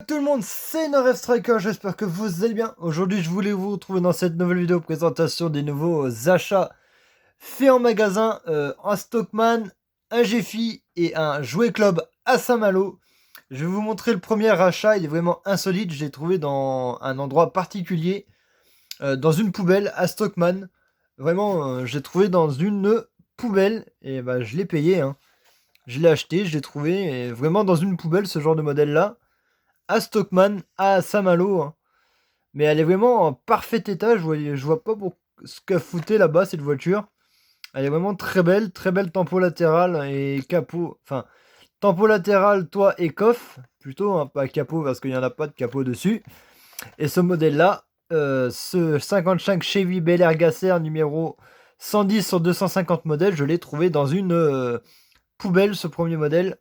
Tout le monde, c'est NoRef Striker, j'espère que vous allez bien. Aujourd'hui, je voulais vous retrouver dans cette nouvelle vidéo présentation des nouveaux achats faits en magasin, un Stockman, un Gephi et un Jouet Club à Saint-Malo. Je vais vous montrer le premier achat, il est vraiment insolite, je l'ai trouvé dans un endroit particulier, dans une poubelle à Stockman. Vraiment, je l'ai trouvé dans une poubelle et bah, je l'ai payé, hein. Je l'ai acheté, je l'ai trouvé et vraiment dans une poubelle ce genre de modèle là à Stockman, à Saint-Malo, hein. Mais elle est vraiment en parfait état. Je vois pas pour ce qu'a fouté là-bas cette voiture. Elle est vraiment très belle tempo latérale et capot. Enfin, tempo latéral, toit et coffre. Plutôt, hein, pas capot parce qu'il n'y en a pas de capot dessus. Et ce modèle-là, ce 55 Chevy Bel Air Gasser numéro 110 sur 250 modèles, je l'ai trouvé dans une poubelle, ce premier modèle.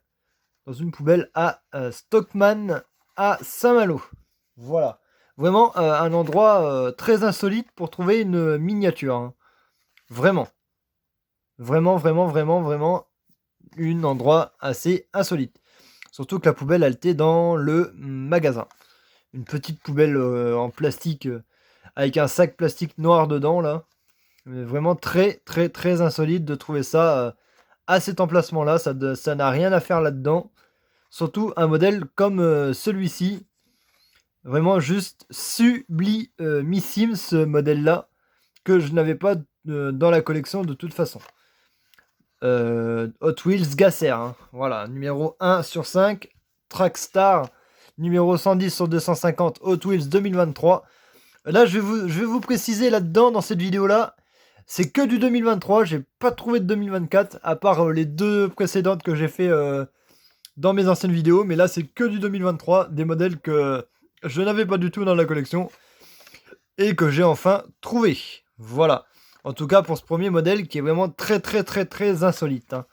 Dans une poubelle à Stockman, à Saint-Malo. Voilà. Vraiment un endroit très insolite pour trouver une miniature, hein. Vraiment. Vraiment un endroit assez insolite. Surtout que la poubelle, elle était dans le magasin. Une petite poubelle en plastique avec un sac plastique noir dedans, là. Mais vraiment très insolite de trouver ça à cet emplacement-là. Ça n'a rien à faire là-dedans. Surtout un modèle comme celui-ci. Vraiment juste sublimissime ce modèle-là, que je n'avais pas dans la collection de toute façon. Hot Wheels Gasser, hein. Voilà, numéro 1 sur 5. Trackstar, numéro 110 sur 250, Hot Wheels 2023. Là, je vais vous préciser là-dedans, dans cette vidéo-là, c'est que du 2023. J'ai pas trouvé de 2024, à part les deux précédentes que j'ai fait dans mes anciennes vidéos. Mais là, c'est que du 2023, des modèles que je n'avais pas du tout dans la collection et que j'ai enfin trouvé. Voilà. En tout cas pour ce premier modèle qui est vraiment très insolite, hein,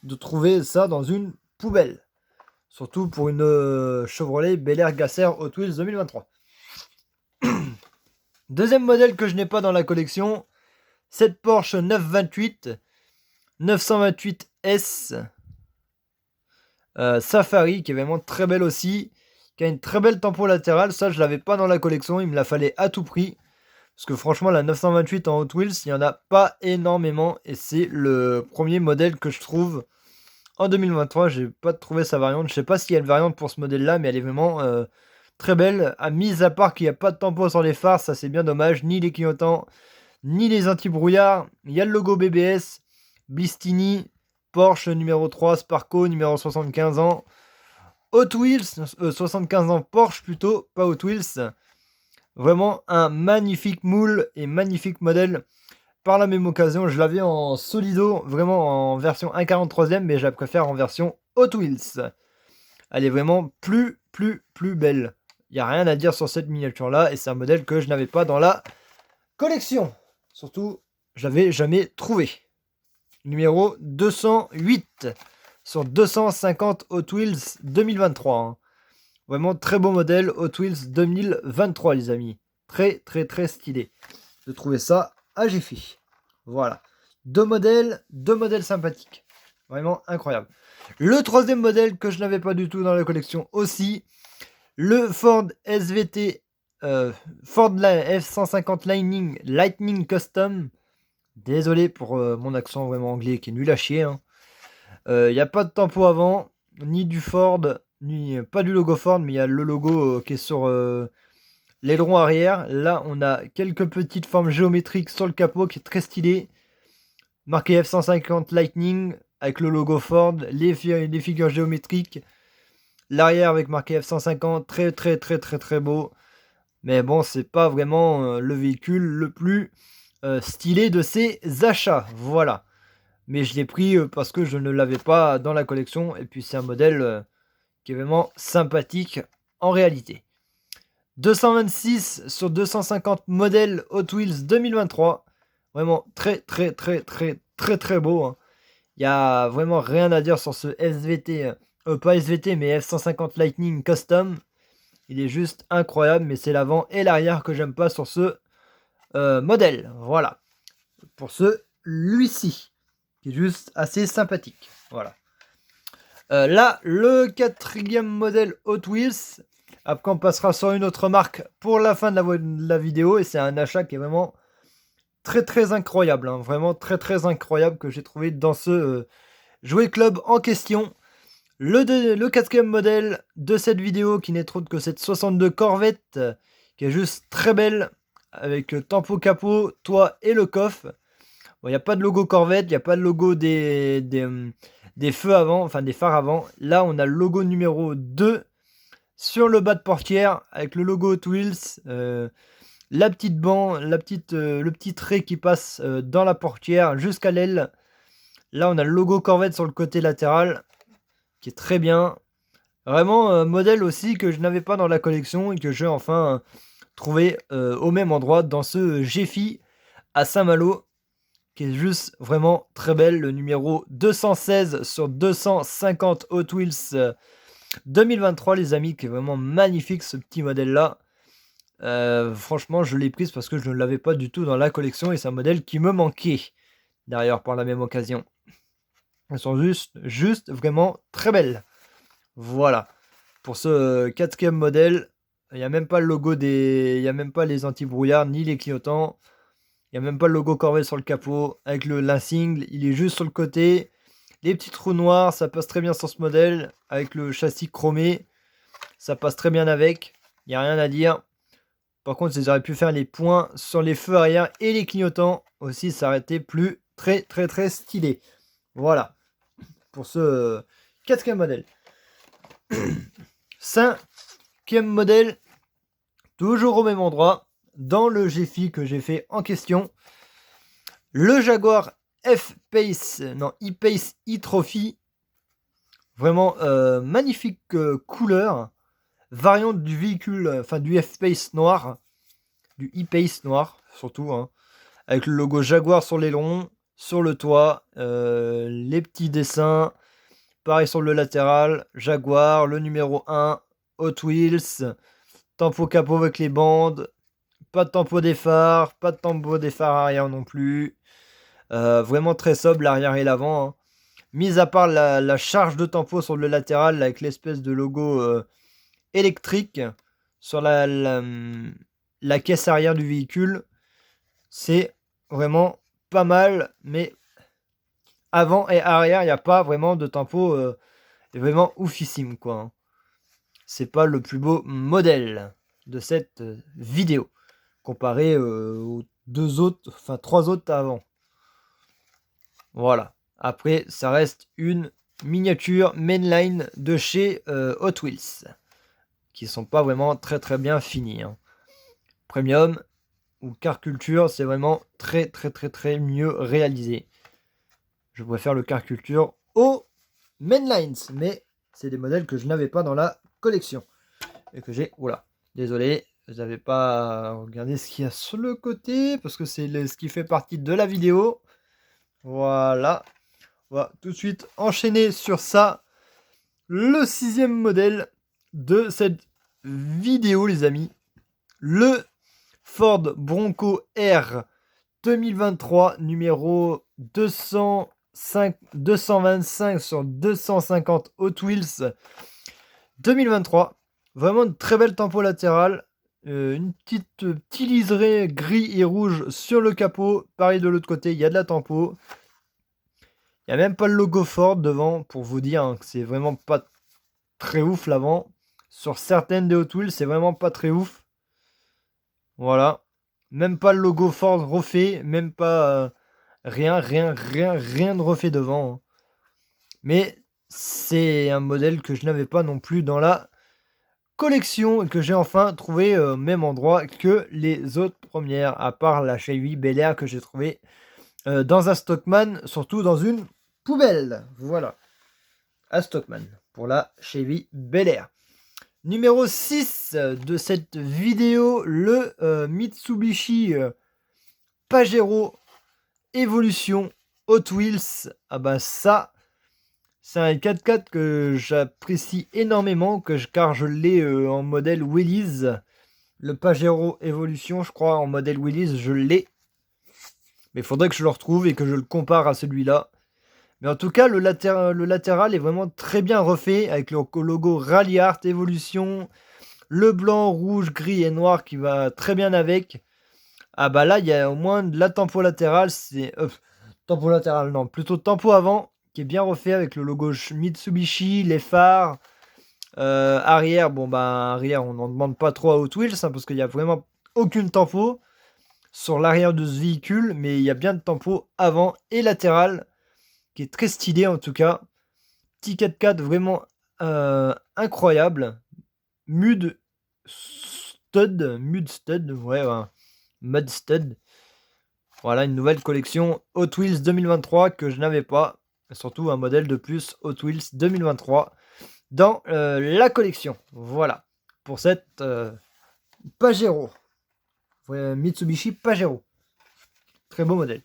de trouver ça dans une poubelle. Surtout pour une Chevrolet Bel Air Gasser Hot Wheels 2023. Deuxième modèle que je n'ai pas dans la collection, cette Porsche 928 S Safari, qui est vraiment très belle aussi, qui a une très belle tempo latérale. Ça, je l'avais pas dans la collection, il me la fallait à tout prix. Parce que franchement, la 928 en Hot Wheels, il n'y en a pas énormément. Et c'est le premier modèle que je trouve en 2023. J'ai pas trouvé sa variante. Je sais pas s'il y a une variante pour ce modèle-là, mais elle est vraiment très belle. Mis à part qu'il n'y a pas de tampon sur les phares, ça c'est bien dommage. Ni les clignotants, ni les anti-brouillards. Il y a le logo BBS, Bistini, Porsche numéro 3, Sparco numéro 75 ans. Hot Wheels, 75 ans Porsche plutôt, pas Hot Wheels. Vraiment un magnifique moule et magnifique modèle. Par la même occasion, je l'avais en Solido, vraiment en version 1,43e, mais je la préfère en version Hot Wheels. Elle est vraiment plus belle. Il n'y a rien à dire sur cette miniature-là, et c'est un modèle que je n'avais pas dans la collection. Surtout, je l'avais jamais trouvé. Numéro 208 sur 250 Hot Wheels 2023. Hein. Vraiment très beau modèle Hot Wheels 2023, les amis. Très stylé. De trouver ça à Jiffy. Voilà. Deux modèles sympathiques. Vraiment incroyable. Le troisième modèle que je n'avais pas du tout dans la collection aussi, le Ford SVT Ford F-150 Lightning Custom. Désolé pour mon accent vraiment anglais qui est nul à chier. Il n'y a pas de tampon avant, ni du Ford, ni pas du logo Ford, mais il y a le logo qui est sur l'aileron arrière. Là, on a quelques petites formes géométriques sur le capot qui est très stylé. Marqué F-150 Lightning avec le logo Ford, les figures géométriques. L'arrière avec marqué F-150, très beau. Mais bon, c'est pas vraiment le véhicule le plus stylé de ces achats. Voilà. Mais je l'ai pris parce que je ne l'avais pas dans la collection. Et puis c'est un modèle qui est vraiment sympathique en réalité. 226 sur 250 modèles Hot Wheels 2023. Vraiment très beau. Hein. Il n'y a vraiment rien à dire sur ce SVT. Pas SVT mais F-150 Lightning Custom. Il est juste incroyable. Mais c'est l'avant et l'arrière que j'aime pas sur ce modèle. Voilà. Pour celui-ci. Qui est juste assez sympathique. Voilà. Là, le quatrième modèle Hot Wheels, Après, on passera sur une autre marque pour la fin de la vidéo. Et c'est un achat qui est vraiment très très incroyable. Hein. Vraiment très très incroyable que j'ai trouvé dans ce jouet club en question. Le quatrième modèle de cette vidéo qui n'est autre que cette 62 Corvette qui est juste très belle avec le tempo capot, toit et le coffre. Bon, il n'y a pas de logo Corvette, il n'y a pas de logo des feux avant, enfin des phares avant. Là, on a le logo numéro 2 sur le bas de portière avec le logo Hot Wheels, la petite bande, le petit trait qui passe dans la portière jusqu'à l'aile. Là, on a le logo Corvette sur le côté latéral qui est très bien. Vraiment, modèle aussi que je n'avais pas dans la collection et que j'ai enfin trouvé au même endroit dans ce GFI à Saint-Malo, qui est juste vraiment très belle. Le numéro 216 sur 250 Hot Wheels 2023, les amis, qui est vraiment magnifique ce petit modèle-là. Franchement, je l'ai prise parce que je ne l'avais pas du tout dans la collection et c'est un modèle qui me manquait, d'ailleurs, par la même occasion. Elles sont juste vraiment très belles. Voilà. Pour ce quatrième modèle, il n'y a même pas le logo il n'y a même pas les anti-brouillards ni les clignotants. Il n'y a même pas le logo Corvette sur le capot avec l'insigne. Il est juste sur le côté. Les petits trous noirs, ça passe très bien sur ce modèle. Avec le châssis chromé, ça passe très bien avec. Il n'y a rien à dire. Par contre, ils auraient pu faire les points sur les feux arrière et les clignotants. Aussi, ça aurait été plus très stylé. Voilà. Pour ce quatrième modèle. Cinquième modèle. Toujours au même endroit. Dans le GFI que j'ai fait en question. Le Jaguar F-Pace. Non, E-Pace E-Trophy. Vraiment magnifique couleur. Variante du véhicule, enfin du F-Pace noir. Du E-Pace noir, surtout. Hein, avec le logo Jaguar sur l'aileron. Sur le toit. Les petits dessins. Pareil sur le latéral. Jaguar, le numéro 1. Hot Wheels. Tempo capot avec les bandes. Pas de tempo des phares. Pas de tempo des phares arrière non plus. Vraiment très sobre l'arrière et l'avant. Hein. Mis à part la charge de tempo sur le latéral avec l'espèce de logo électrique sur la caisse arrière du véhicule. C'est vraiment pas mal. Mais avant et arrière, il n'y a pas vraiment de tempo vraiment oufissime. Quoi, hein. C'est pas le plus beau modèle de cette vidéo. Comparé aux trois autres avant. Voilà. Après, ça reste une miniature mainline de chez Hot Wheels. Qui sont pas vraiment très bien finis. Hein. Premium ou Car Culture, c'est vraiment très mieux réalisé. Je préfère le Car Culture aux mainlines. Mais c'est des modèles que je n'avais pas dans la collection. Et que j'ai... Oula, désolé. Vous n'avez pas regardé ce qu'il y a sur le côté. Parce que c'est ce qui fait partie de la vidéo. Voilà. On va tout de suite enchaîner sur ça. Le sixième modèle de cette vidéo, les amis. Le Ford Bronco R 2023, numéro 225 sur 250 Hot Wheels 2023. Vraiment une très belle tempo latérale. Une petit liseré gris et rouge sur le capot. Pareil de l'autre côté, il y a de la tempo. Il n'y a même pas le logo Ford devant pour vous dire hein, que c'est vraiment pas très ouf l'avant. Sur certaines des Hot Wheels, c'est vraiment pas très ouf. Voilà. Même pas le logo Ford refait. Même pas rien de refait devant. Hein. Mais c'est un modèle que je n'avais pas non plus dans la collection et que j'ai enfin trouvé au même endroit que les autres premières. À part la Chevy Bel Air que j'ai trouvé dans un Stockman, surtout dans une poubelle. Voilà. À Stockman pour la Chevy Bel Air. Numéro 6 de cette vidéo, le Mitsubishi Pajero Evolution Hot Wheels. Ah bah ça, c'est un 4x4 que j'apprécie énormément, car je l'ai en modèle Willys. Le Pajero Evolution, je crois, en modèle Willys, je l'ai. Mais il faudrait que je le retrouve et que je le compare à celui-là. Mais en tout cas, le latéral est vraiment très bien refait avec le logo Rally Art Evolution, le blanc, rouge, gris et noir qui va très bien avec. Ah bah là, il y a au moins de la tempo latérale, c'est... tempo latéral, non, plutôt tempo avant, qui est bien refait avec le logo Mitsubishi, les phares. Arrière, bon bah arrière, on n'en demande pas trop à Hot Wheels, hein, parce qu'il n'y a vraiment aucune tempo sur l'arrière de ce véhicule, mais il y a bien de tempo avant et latéral, qui est très stylé en tout cas. Petit 4x4 vraiment incroyable. Mud Stud, ouais, Mud Stud. Voilà, une nouvelle collection Hot Wheels 2023 que je n'avais pas. Et surtout un modèle de plus Hot Wheels 2023 dans la collection. Voilà, pour cette Pajero. Mitsubishi Pajero. Très beau modèle.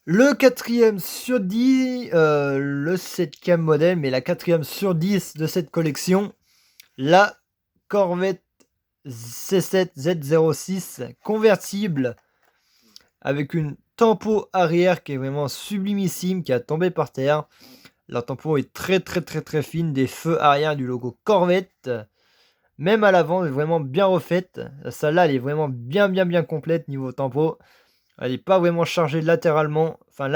Le 4e sur 10, le 7e modèle, mais la 4e sur 10 de cette collection, la Corvette C7 Z06 convertible avec une tempo arrière qui est vraiment sublimissime, qui a tombé par terre. La tempo est très fine, des feux arrière du logo Corvette. Même à l'avant, est vraiment bien refaite. Celle-là, elle est vraiment bien complète niveau tempo. Elle n'est pas vraiment chargée latéralement. Enfin,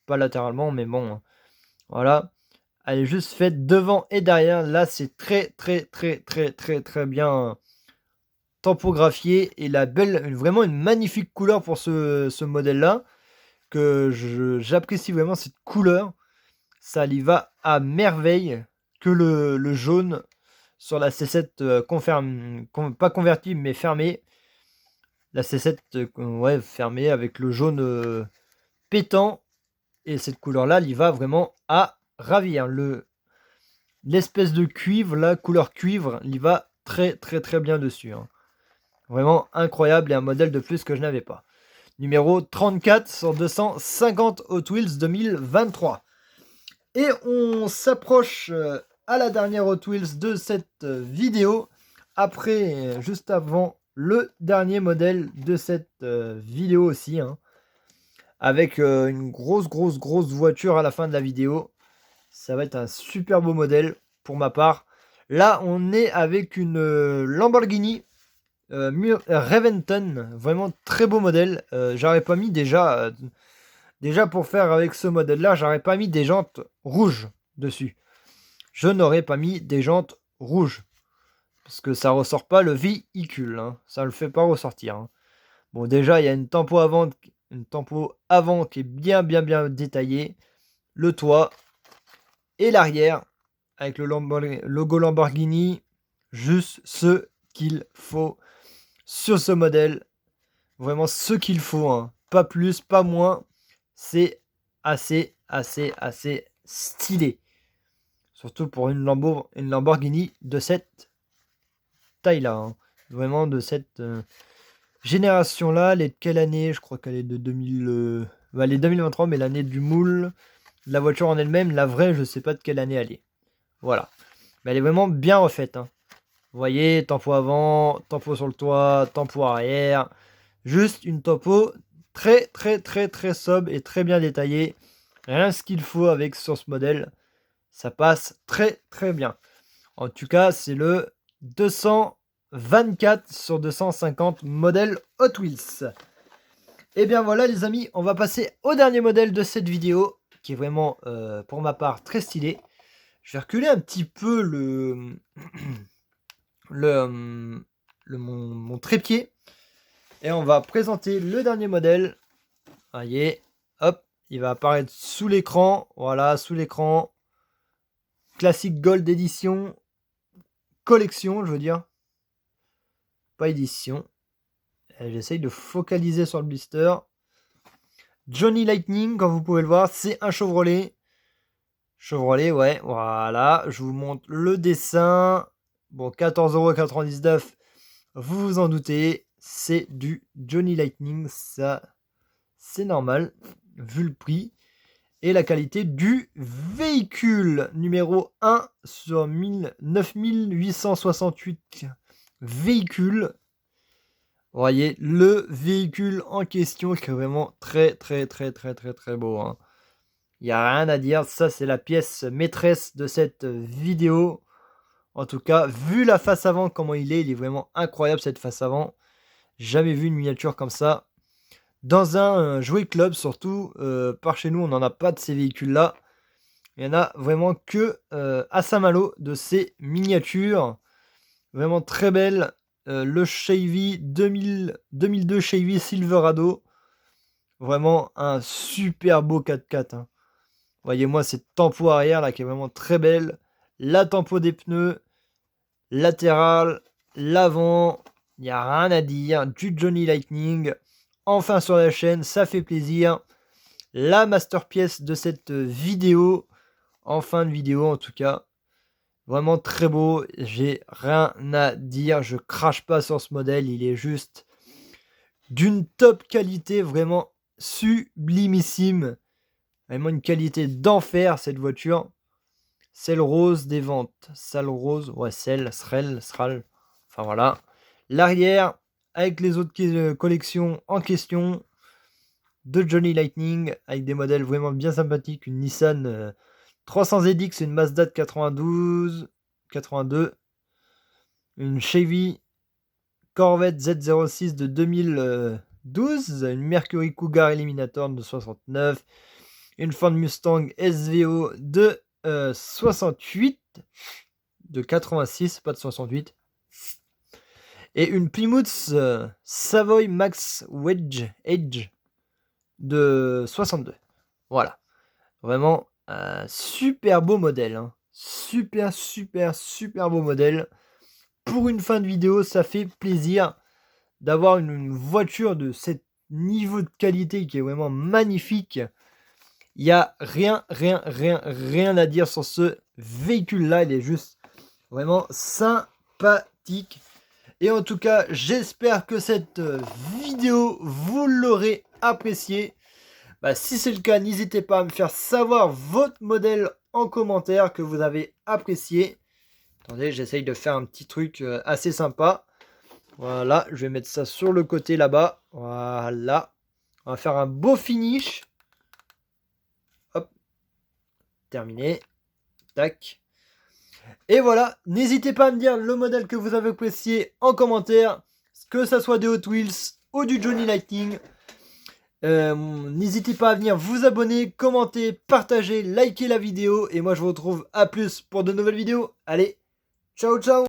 pas latéralement, mais bon. Voilà. Elle est juste faite devant et derrière. Là, c'est très bien tampographié. Et vraiment une magnifique couleur pour ce modèle-là. Que j'apprécie vraiment cette couleur. Ça y va à merveille. Que le jaune sur la C7 pas convertible mais fermée. La C7 ouais, fermée avec le jaune pétant. Et cette couleur-là, il va vraiment à ravir. L'espèce de cuivre, la couleur cuivre, il va très bien dessus. Hein. Vraiment incroyable et un modèle de plus que je n'avais pas. Numéro 34 sur 250 Hot Wheels 2023. Et on s'approche à la dernière Hot Wheels de cette vidéo. Après, juste avant le dernier modèle de cette vidéo aussi. Hein, avec une grosse voiture à la fin de la vidéo. Ça va être un super beau modèle pour ma part. Là, on est avec une Lamborghini Reventon. Vraiment très beau modèle. J'aurais pas mis déjà pour faire avec ce modèle-là, j'aurais pas mis des jantes rouges dessus. Je n'aurais pas mis des jantes rouges. Parce que ça ressort pas le véhicule. Hein. Ça le fait pas ressortir. Hein. Bon, déjà, il y a une tempo avant qui est bien détaillée. Le toit et l'arrière avec le logo Lamborghini. Juste ce qu'il faut sur ce modèle. Vraiment ce qu'il faut. Hein. Pas plus, pas moins. C'est assez stylé. Surtout pour une Lamborghini de cette taille-là. Hein. Vraiment de cette génération-là. Elle est de quelle année? Je crois qu'elle est de 2000... elle est 2023, mais l'année du moule. La voiture en elle-même, la vraie, je sais pas de quelle année elle est. Voilà. Mais elle est vraiment bien refaite. Hein. Vous voyez, tempo avant, tempo sur le toit, tempo arrière. Juste une tempo très sobre et très bien détaillée. Rien ce qu'il faut avec sur ce modèle. Ça passe très bien. En tout cas, c'est le 224 sur 250 modèle Hot Wheels. Et bien voilà les amis, on va passer au dernier modèle de cette vidéo. Qui est vraiment, pour ma part, très stylé. Je vais reculer un petit peu mon trépied. Et on va présenter le dernier modèle. Voyez, hop, il va apparaître sous l'écran. Voilà, sous l'écran. Classic Gold Edition. Collection, je veux dire. Pas édition. J'essaye de focaliser sur le blister. Johnny Lightning, comme vous pouvez le voir, c'est un Chevrolet. Chevrolet, ouais, voilà. Je vous montre le dessin. Bon, 14,99€. Vous vous en doutez, c'est du Johnny Lightning. Ça, c'est normal, vu le prix. Et la qualité du véhicule. Numéro 1 sur 9868 véhicules. Vous voyez, le véhicule en question qui est vraiment très beau. Hein. Il n'y a rien à dire. Ça, c'est la pièce maîtresse de cette vidéo. En tout cas, vu la face avant, comment il est vraiment incroyable cette face avant. Jamais vu une miniature comme ça. Dans un jouet club, surtout, par chez nous, on n'en a pas de ces véhicules-là. Il y en a vraiment que à Saint-Malo de ces miniatures. Vraiment très belles. Le Chevy 2002 Chevy Silverado. Vraiment un super beau 4x4. Hein. Voyez-moi cette tempo arrière là qui est vraiment très belle. La tempo des pneus. Latéral. L'avant. Il n'y a rien à dire. Du Johnny Lightning. Enfin sur la chaîne. Ça fait plaisir. La masterpiece de cette vidéo. En fin de vidéo en tout cas. Vraiment très beau. J'ai rien à dire. Je crache pas sur ce modèle. Il est juste d'une top qualité. Vraiment sublimissime. Vraiment une qualité d'enfer cette voiture. Celle rose des ventes. Celle rose. Ouais, Sral. Enfin voilà. L'arrière avec les autres collections en question. De Johnny Lightning. Avec des modèles vraiment bien sympathiques. Une Nissan 300ZX. Une Mazda de 82. Une Chevy Corvette Z06 de 2012. Une Mercury Cougar Eliminator de 69. Une Ford Mustang SVO de 68. De 86, pas de 68. Et une Plymouth Savoy Max Edge de 62. Voilà. Vraiment un super beau modèle. Hein. Super beau modèle. Pour une fin de vidéo, ça fait plaisir d'avoir une voiture de ce niveau de qualité qui est vraiment magnifique. Il n'y a rien à dire sur ce véhicule-là. Il est juste vraiment sympathique. Et en tout cas, j'espère que cette vidéo, vous l'aurez appréciée. Si c'est le cas, n'hésitez pas à me faire savoir votre modèle en commentaire que vous avez apprécié. Attendez, j'essaye de faire un petit truc assez sympa. Voilà, je vais mettre ça sur le côté là-bas. Voilà. On va faire un beau finish. Hop. Terminé. Tac. Et voilà, n'hésitez pas à me dire le modèle que vous avez apprécié en commentaire. Que ça soit des Hot Wheels ou du Johnny Lightning. N'hésitez pas à venir vous abonner, commenter, partager, liker la vidéo. Et moi je vous retrouve à plus pour de nouvelles vidéos. Allez, ciao ciao.